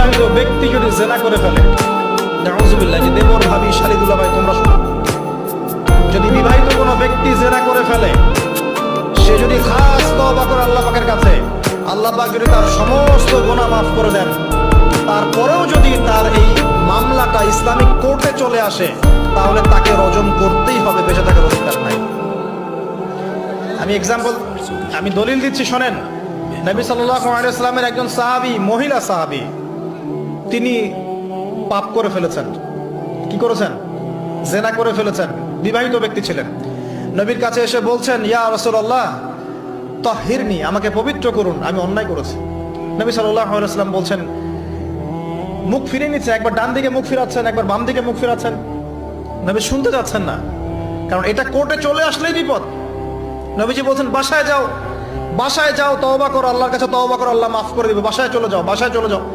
বিবাহিত ব্যক্তি যদি জিনা করে ফেলে, নাউযুবিল্লাহ, যে দেবর ভাবি শালিদুল্লাহ ভাই তোমরা শুনো, যদি বিবাহিত কোনো ব্যক্তি জিনা করে ফেলে, সে যদি খাস তওবা করে আল্লাহ পাকের কাছে, আল্লাহ পাক যদি তার সমস্ত গুনাহ মাফ করে দেন, তারপরেও যদি তার এই মামলাটা ইসলামিক কোর্টে চলে আসে, তাহলে তাকে রজম করতেই হবে, বেঁচে থাকার অধিকার নাই। আমি দলিল দিচ্ছি, শোনেন। নবী সাল্লাল্লাহু আলাইহি ওয়াসাল্লামের একজন সাহাবী, মহিলা সাহাবী, তিনি পাপ করে ফেলেছেন। কি করেছেন? জিনা করে ফেলেছেন। বিবাহিত ব্যক্তি ছিলেন। নবীর কাছে এসে বলছেন, ইয়া রাসূলুল্লাহ তাহহিরনি, আমাকে পবিত্র করুন, আমি অন্যায় করেছি। নবী সাল্লাল্লাহু আলাইহি ওয়াসাল্লাম বলছেন, মুখ ফিরে নিচ্ছে, একবার ডান দিকে মুখ ফিরাচ্ছেন, একবার বাম দিকে মুখ ফিরাচ্ছেন। নবী শুনতে যাচ্ছেন না, কারণ এটা কোর্টে চলে আসলেই বিপদ। নবীজি বলছেন, বাসায় যাও, বাসায় যাও, তওবা করো, আল্লাহর কাছে তওবা করো, আল্লাহ মাফ করে দিবে, বাসায় চলে যাও, বাসায় চলে যাও।